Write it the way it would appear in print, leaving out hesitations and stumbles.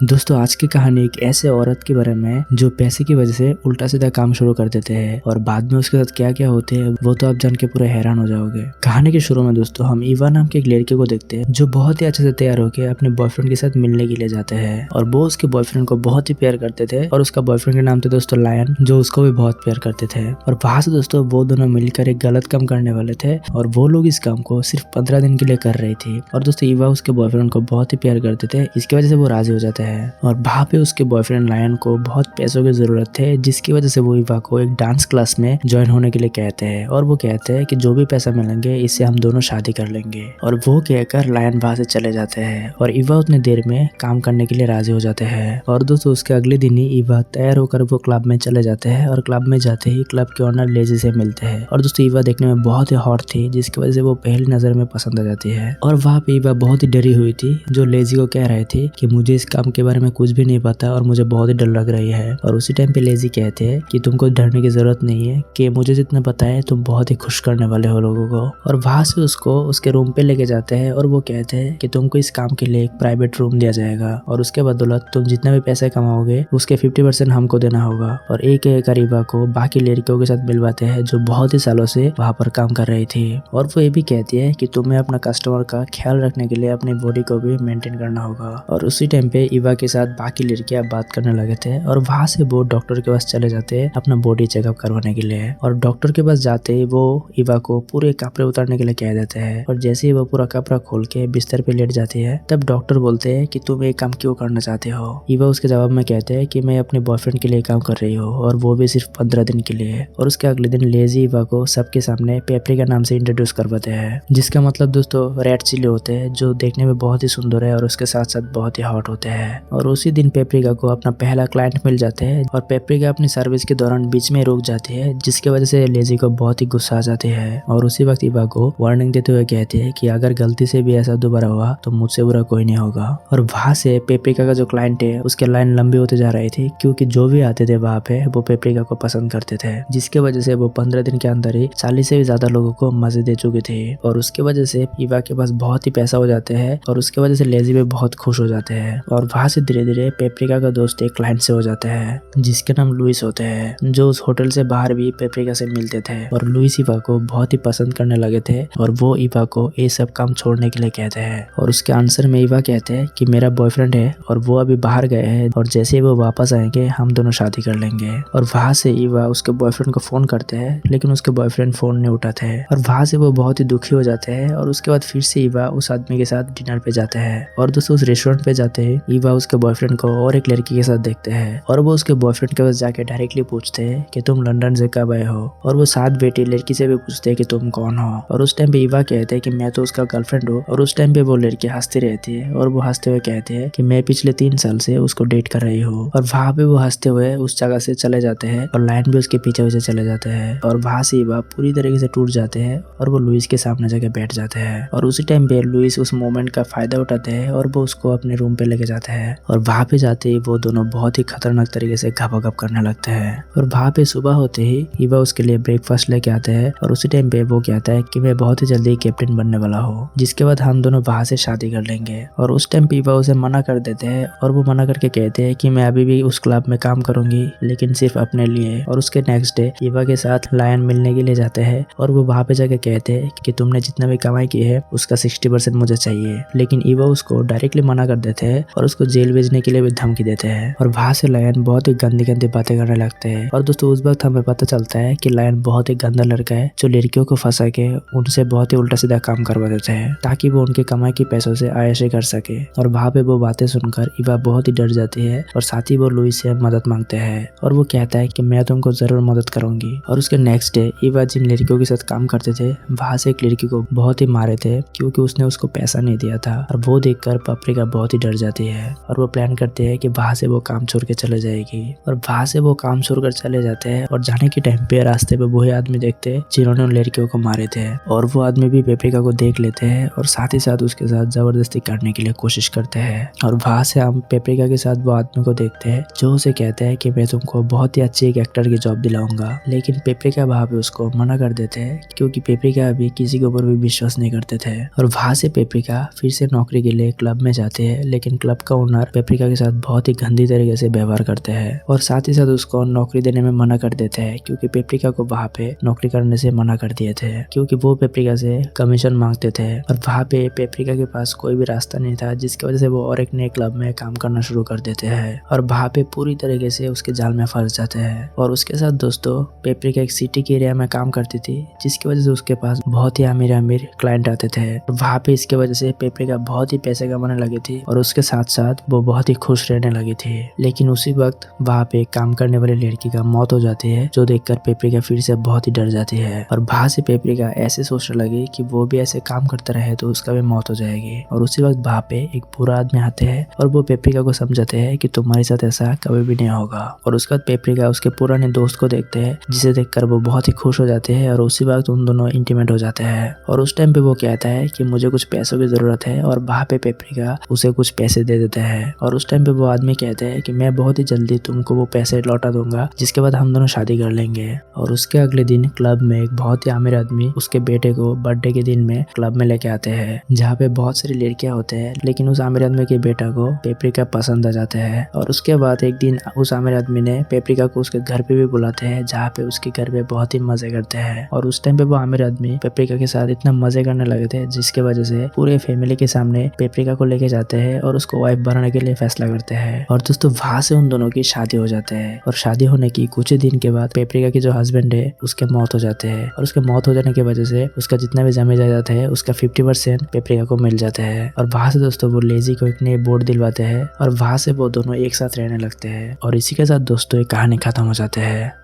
दोस्तों आज की कहानी एक ऐसे औरत के बारे में है जो पैसे की वजह से उल्टा सीधा काम शुरू कर देते हैं और बाद में उसके साथ क्या क्या होते हैं वो तो आप जान के पूरे हैरान हो जाओगे। कहानी के शुरू में दोस्तों हम ईवा नाम के एक लड़के को देखते हैं जो बहुत ही अच्छे से तैयार होकर अपने बॉयफ्रेंड के साथ मिलने के लिए जाते हैं और वो उसके बॉयफ्रेंड को बहुत ही प्यार करते थे और उसका बॉयफ्रेंड के नाम थे दोस्तों लायन जो उसको भी बहुत प्यार करते थे। और वहां से दोस्तों वो दोनों मिलकर एक गलत काम करने वाले थे और वो लोग इस काम को सिर्फ 15 दिन के लिए कर रही थी। और दोस्तों ईवा उसके बॉयफ्रेंड को बहुत ही प्यार करते थे, इसकी वजह से वो राजी हो जाते हैं और वहाँ पे उसके बॉयफ्रेंड लायन को बहुत पैसों की जरूरत थे जिसकी वजह से वो ईवा को एक डांस क्लास में ज्वाइन होने के लिए कहते हैं और वो कहते हैं कि जो भी पैसा मिलेंगे इससे हम दोनों शादी कर लेंगे। और वो कहकर लायन वहाँ से चले जाते हैं और ईवा उतने देर में काम करने के लिए राजी हो जाते हैं। और दोस्तों उसके अगले दिन ही ईवा तैयार होकर वो क्लब में चले जाते हैं और क्लब में जाते ही क्लब के ओनर लेजी से मिलते हैं। और दोस्तों ईवा देखने में बहुत ही हॉट थी जिसकी वजह से वो पहली नजर में पसंद आ जाती है। और वहाँ पे ईवा बहुत ही डरी हुई थी जो लेजी को कह रहे थे कि मुझे इस काम के बारे में कुछ भी नहीं पता और मुझे बहुत ही डर लग रही है। और उसी टाइम पे लेजी कहते हैं कि तुमको डरने की जरूरत नहीं है कि मुझे जितना पता है तुम बहुत ही खुश करने वाले हो लोगों को। और वहां से उसको उसके रूम पे लेके जाते हैं और वो कहते हैं कि तुमको इस काम के लिए एक प्राइवेट रूम दिया जाएगा और उसके बदौलत तुम जितना भी पैसे कमाओगे उसके 50% हमको देना होगा। और एक ईवा को बाकी लड़कियों के साथ मिलवाते हैं जो बहुत ही सालों से वहां पर काम कर रही थी। और वो ये भी कहती है कि तुम्हें अपना कस्टमर का ख्याल रखने के लिए अपनी बॉडी को भी मेंटेन करना होगा। और उसी टाइम पे ईवा के साथ बाकी लड़कियां बात करने लगे थे और वहां से वो डॉक्टर के पास चले जाते हैं अपना बॉडी चेकअप करवाने के लिए। और डॉक्टर के पास जाते ही वो ईवा को पूरे कपड़े उतारने के लिए कह देते हैं और जैसे ही वो पूरा कपड़ा खोल के बिस्तर पे लेट जाती है तब डॉक्टर बोलते हैं कि तुम ये काम क्यों करना चाहते हो। ईवा उसके जवाब में कहते हैं कि मैं अपने बॉयफ्रेंड के लिए काम कर रही हूँ और वो भी सिर्फ 15 दिन के लिए। और उसके अगले दिन लेजी ईवा को सबके सामने पेपरिका नाम से इंट्रोड्यूस करवाते हैं जिसका मतलब दोस्तों रेड चिली होते हैं जो देखने में बहुत ही सुंदर है और उसके साथ साथ बहुत ही हॉट होते हैं। और उसी दिन पेपरिका को अपना पहला क्लाइंट मिल जाते हैं और पेपरिका अपनी सर्विस के दौरान बीच में रुक जाती है जिसकी वजह से लेजी को बहुत ही गुस्सा आ जाती है। और उसी वक्त ईवा को वार्निंग देते हुए कहती है कि अगर गलती से भी ऐसा दोबारा हुआ तो मुझसे बुरा कोई नहीं होगा। और वहां से पेपरिका का जो क्लाइंट है उसके लाइन लंबी होते जा रही थी क्योंकि जो भी आते थे वहाँ पे वो पेपरिका को पसंद करते थे जिसके वजह से वो 15 दिन के अंदर ही 40 से भी ज्यादा लोगों को मजे दे चुके थे। और उसके वजह से ईवा के पास बहुत ही पैसा हो जाते हैं और उसके वजह से लेजी भी बहुत खुश हो जाते हैं। और वहां से धीरे धीरे पेपरिका का दोस्त एक क्लाइंट से हो जाता है जिसके नाम लुइस होते हैं जो उस होटल से बाहर भी पेपरिका से मिलते थे। और लुइस ईवा को बहुत ही पसंद करने लगे थे और वो ईवा को ये सब काम छोड़ने के लिए कहते हैं। और उसके आंसर में ईवा कहते हैं कि मेरा बॉयफ्रेंड है और वो अभी बाहर गए हैं और जैसे ही वो वापस आएंगे हम दोनों शादी कर लेंगे। और वहां से ईवा उसके बॉयफ्रेंड को फोन करते हैं लेकिन उसके बॉयफ्रेंड फोन नहीं उठाते हैं और वहां से वो बहुत ही दुखी हो जाते हैं। और उसके बाद फिर से ईवा उस आदमी के साथ डिनर पे जाते हैं और दोस्तों उस रेस्टोरेंट पे जाते हैं ईवा उसके बॉयफ्रेंड को और एक लड़की के साथ देखते हैं और वो उसके बॉयफ्रेंड के पास जाके डायरेक्टली पूछते हैं कि तुम लंदन से कब आए हो। और वो साथ बेटी लड़की से भी पूछते हैं कि तुम कौन हो। और उस टाइम पे ईवा कहते हैं कि मैं तो उसका गर्लफ्रेंड हूँ। और उस टाइम पे वो लड़की हंसती रहती है और वो हंसते हुए कहते हैं कि मैं पिछले 3 साल से उसको डेट कर रही हूँ। और वहाँ पे वो हंसते हुए उस जगह से चले जाते हैं और लाइन भी उसके पीछे पीछे चले जाते हैं। और वहाँ से ईवा पूरी तरीके से टूट जाते हैं और वो लुइस के सामने जाके बैठ जाते हैं। और उसी टाइम पे लुइस उस मोमेंट का फायदा उठाते हैं और वो उसको अपने रूम पे लेके जाते हैं। और वहाँ पे जाते ही वो दोनों बहुत ही खतरनाक तरीके से गपागप करने लगते हैं। और वहाँ पे सुबह होते ही ईवा उसके लिए ब्रेकफास्ट लेके आते हैं और उसी टाइम पे वो कहता है कि मैं बहुत ही जल्दी कैप्टन बनने वाला हूँ जिसके बाद हम दोनों वहाँ से शादी कर लेंगे। और उस टाइम पे ईवा उसे मना कर देते हैं और वो मना करके कहते हैं कि मैं अभी भी उस क्लब में काम करूंगी लेकिन सिर्फ अपने लिए। और उसके नेक्स्ट डे ईवा के साथ लायन मिलने के लिए जाते हैं और वो वहाँ पे जाके कहते हैं कि तुमने जितना भी कमाई की है उसका 60% मुझे चाहिए। लेकिन ईवा उसको डायरेक्टली मना कर देते हैं और उसको जेल भेजने के लिए भी धमकी देते हैं। और वहाँ से लायन बहुत ही गंदी गंदी बातें करने लगते हैं। और दोस्तों उस वक्त हमें पता चलता है कि लायन बहुत ही गंदा लड़का है जो लड़कियों को फंसा के उनसे बहुत ही उल्टा सीधा काम करवा देते हैं ताकि वो उनके कमाई के पैसों से आयशे कर सके। और वहाँ पे वो बातें सुनकर ईवा बहुत ही डर जाती है और साथ ही वो लुइस से मदद मांगते हैं और वो कहता है कि मैं तुमको जरूर मदद करूंगी। और उसके नेक्स्ट डे ईवा जिन लड़कियों के साथ काम करते थे वहाँ से एक लड़की को बहुत ही मारे थे क्योंकि उसने उसको पैसा नहीं दिया था। और वो देखकर पेपरिका बहुत ही डर जाती है और वो प्लान करते हैं कि वहाँ से वो काम छोड़ के चले जाएगी। और वहाँ से वो काम छोड़कर चले जाते हैं और जाने के टाइम पे रास्ते पे वही आदमी देखते हैं जिन्होंने उन लड़कियों को मारे थे। और वो आदमी भी पेपरिका को देख लेते हैं और साथ ही साथ उसके साथ जबरदस्ती करने के लिए कोशिश करते हैं। और वहाँ से हम पेपरिका के साथ वो आदमी को देखते हैं जो उसे कहते हैं कि मैं तुमको बहुत ही अच्छी एक एक्टर की जॉब दिलाऊंगा। लेकिन पेपरिका वहाँ पे उसको मना कर देते हैं क्योंकि पेपरिका अभी किसी के ऊपर भी विश्वास नहीं करते थे। और वहाँ से पेपरिका फिर से नौकरी के लिए क्लब में जाते हैं लेकिन क्लब का ओनर पेपरिका के साथ बहुत ही गंदी तरीके से व्यवहार करते हैं और साथ ही साथ उसको नौकरी देने में मना कर देते हैं, क्योंकि पेपरिका को वहाँ पे नौकरी करने से मना कर दिए थे, क्योंकि वो पेपरिका से कमीशन मांगते थे और वहाँ पे पेपरिका के पास कोई भी रास्ता नहीं था, जिसकी वजह से वो और एक नए क्लब में काम करना शुरू कर देते हैं और वहाँ पे पूरी तरीके से उसके जाल में फंस जाते हैं। और उसके साथ दोस्तों पेपरिका एक सिटी के एरिया में काम करती थी, जिसकी वजह से उसके पास बहुत ही अमीर क्लाइंट आते थे। वहाँ पे इसके वजह से पेपरिका बहुत ही पैसे कमाने लगी थी और उसके साथ साथ वो बहुत ही खुश रहने लगी थी। लेकिन उसी वक्त वहाँ पे काम करने वाली लड़की का मौत हो जाती है, जो देखकर पेपरिका फिर से बहुत ही डर जाती है और वहाँ से पेपरिका ऐसे सोचने लगी कि वो भी ऐसे काम करता रहे तो उसका भी मौत हो जाएगी। और उसी वक्त वहाँ पे एक बुरा आदमी आते हैं और वो पेपरिका को समझाते हैं कि तुम्हारे साथ ऐसा कभी भी नहीं होगा। और उसके बाद पेपरिका उसके पुराने दोस्त को देखते हैं, जिसे देखकर वो बहुत ही खुश हो जाते हैं और उसी वक्त उन दोनों इंटीमेट हो जाते हैं। और उस टाइम पे वो कहता है कि मुझे कुछ पैसों की जरूरत है और वहाँ पे पेपरिका उसे कुछ पैसे दे देते हैं। और उस टाइम पे वो आदमी कहते हैं कि मैं बहुत ही जल्दी तुमको वो पैसे लौटा दूंगा, जिसके बाद हम दोनों शादी कर लेंगे। और उसके अगले दिन क्लब में एक बहुत ही अमीर आदमी उसके बेटे को बर्थडे के दिन में क्लब में लेके आते हैं, जहाँ पे बहुत सारी लड़कियां होते हैं, लेकिन उस आमिर आदमी के बेटा को पेपरिका पसंद आ जाते हैं। और उसके बाद एक दिन उस आमिर आदमी ने पेपरिका को उसके घर पे भी बुलाते हैं, जहाँ पे उसके घर पे बहुत ही मजे करते हैं। और उस टाइम पे वो आमिर आदमी पेपरिका के साथ इतना मजे करने लगे थे, जिसके वजह से पूरे फैमिली के सामने पेपरिका को लेके जाते हैं और उसको वाइफ बनाने के लिए फैसला करते हैं। और दोस्तों वहाँ से उन दोनों की शादी हो जाते हैं और शादी होने की कुछ ही दिन के बाद पेपरिका की जो हस्बैंड है उसके मौत हो जाते हैं और उसके मौत हो जाने की वजह से उसका जितना भी जमी जायदाद है उसका 50% पेपरिका को मिल जाता है। और वहाँ से दोस्तों वो लेजी को एक नई बोट दिलवाते हैं और वहाँ से वो दोनों एक साथ रहने लगते हैं। और इसी के साथ दोस्तों ये कहानी खत्म हो जाते हैं।